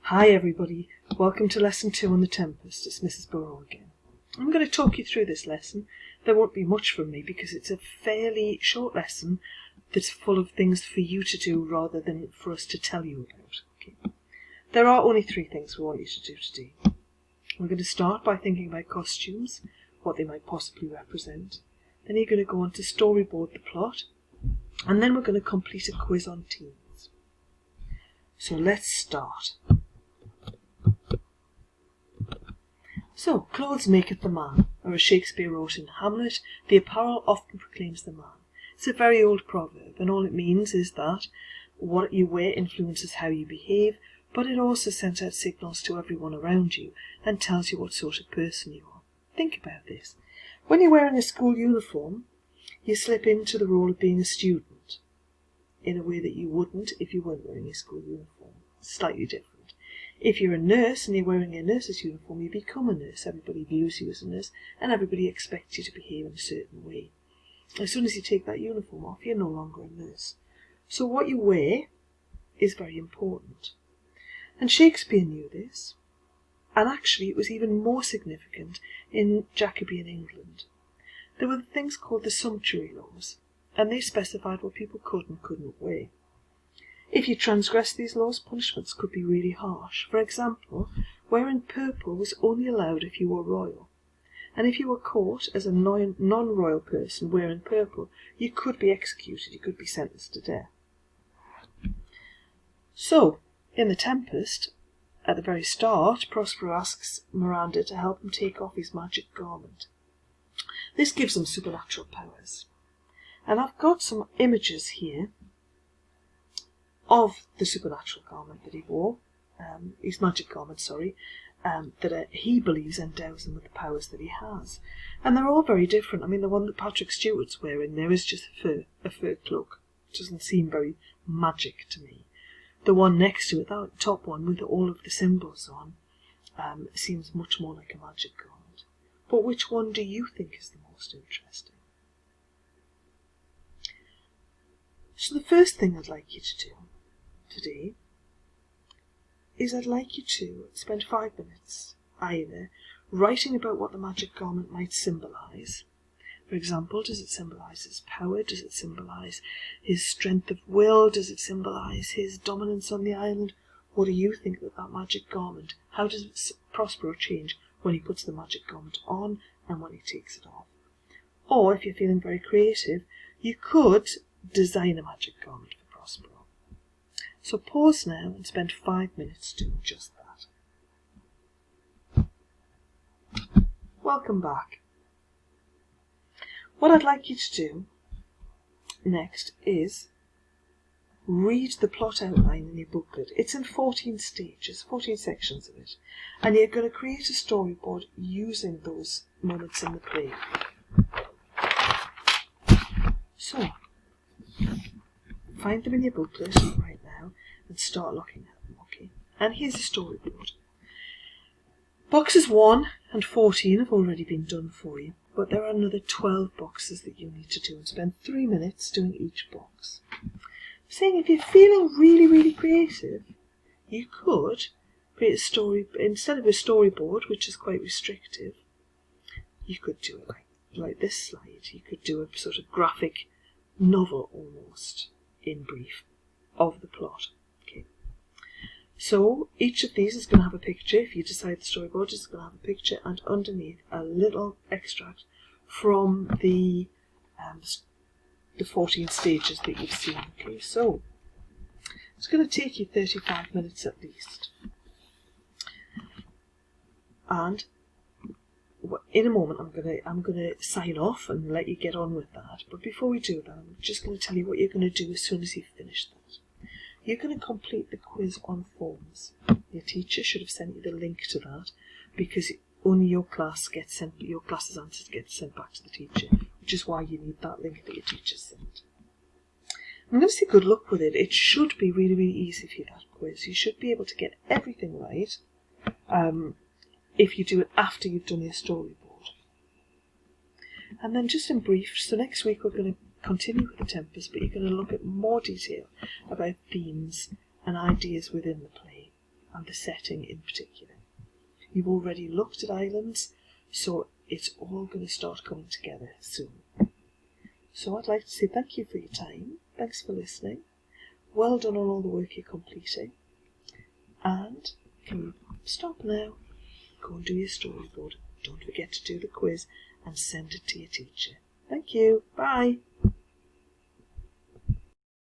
Hi everybody, welcome to lesson 2 on the Tempest. It's Mrs. Burrow again. I'm going to talk you through this lesson. There won't be much from me because it's a fairly short lesson that's full of things for you to do rather than for us to tell you about. Okay. There are only 3 things we want you to do today. We're going to start by thinking about costumes, what they might possibly represent. Then you're going to go on to storyboard the plot, and then we're going to complete a quiz on teens. So let's start. So, clothes maketh the man, or as Shakespeare wrote in Hamlet, the apparel often proclaims the man. It's a very old proverb, and all it means is that what you wear influences how you behave, but it also sends out signals to everyone around you and tells you what sort of person you are. Think about this. When you're wearing a school uniform, you slip into the role of being a student in a way that you wouldn't if you weren't wearing a school uniform. It's slightly different. If you're a nurse and you're wearing a nurse's uniform, you become a nurse. Everybody views you as a nurse and everybody expects you to behave in a certain way. As soon as you take that uniform off, you're no longer a nurse. So what you wear is very important. And Shakespeare knew this. And actually it was even more significant in Jacobean England. There were things called the sumptuary laws, and they specified what people could and couldn't wear. If you transgressed these laws, punishments could be really harsh. For example, wearing purple was only allowed if you were royal. And if you were caught as a non-royal person wearing purple, you could be executed, you could be sentenced to death. So, in The Tempest, at the very start, Prospero asks Miranda to help him take off his magic garment. This gives him supernatural powers. And I've got some images here of the supernatural garment that he wore, his magic garment, that he believes endows him with the powers that he has. And they're all very different. I mean, the one that Patrick Stewart's wearing there is just a fur cloak. It doesn't seem very magic to me. The one next to it, that top one with all of the symbols on, seems much more like a magic garment. But which one do you think is the most interesting? So the first thing I'd like you to do today is I'd like you to spend 5 minutes either writing about what the magic garment might symbolise. For example, does it symbolise his power? Does it symbolise his strength of will? Does it symbolise his dominance on the island? What do you think that magic garment, how does Prospero change when he puts the magic garment on and when he takes it off? Or, if you're feeling very creative, you could design a magic garment for Prospero. So pause now and spend 5 minutes doing just that. Welcome back. What I'd like you to do next is read the plot outline in your booklet. It's in 14 stages, 14 sections of it. And you're going to create a storyboard using those moments in the play. So, find them in your booklet right now and start looking at them, okay? And here's a storyboard. Boxes 1 and 14 have already been done for you, but there are another 12 boxes that you need to do and spend 3 minutes doing each box. I'm saying if you're feeling really, really creative, you could create a story, instead of a storyboard, which is quite restrictive, you could do it like this slide. You could do a sort of graphic novel almost, in brief, of the plot. Okay. So each of these is going to have a picture. If you decide the storyboard is going to have a picture, and underneath a little extract from the 14 stages that you've seen. Okay, so it's going to take you 35 minutes at least. And in a moment I'm going to sign off and let you get on with that. But before we do that, I'm just going to tell you what you're going to do as soon as you've finished that. You're going to complete the quiz on forms. Your teacher should have sent you the link to that, because only your class's answers get sent back to the teacher, which is why you need that link that your teacher sent. I'm going to say good luck with it. It should be really, really easy for you, that quiz. You should be able to get everything right if you do it after you've done your storyboard. And then just in brief, so next week we're going to continue with the Tempest, but you're going to look at more detail about themes and ideas within the play. and the setting in particular. You've already looked at islands, so it's all going to start coming together soon. So I'd like to say thank you for your time. Thanks for listening. Well done on all the work you're completing. And can you stop now? Go and do your storyboard. Don't forget to do the quiz and send it to your teacher. Thank you. Bye.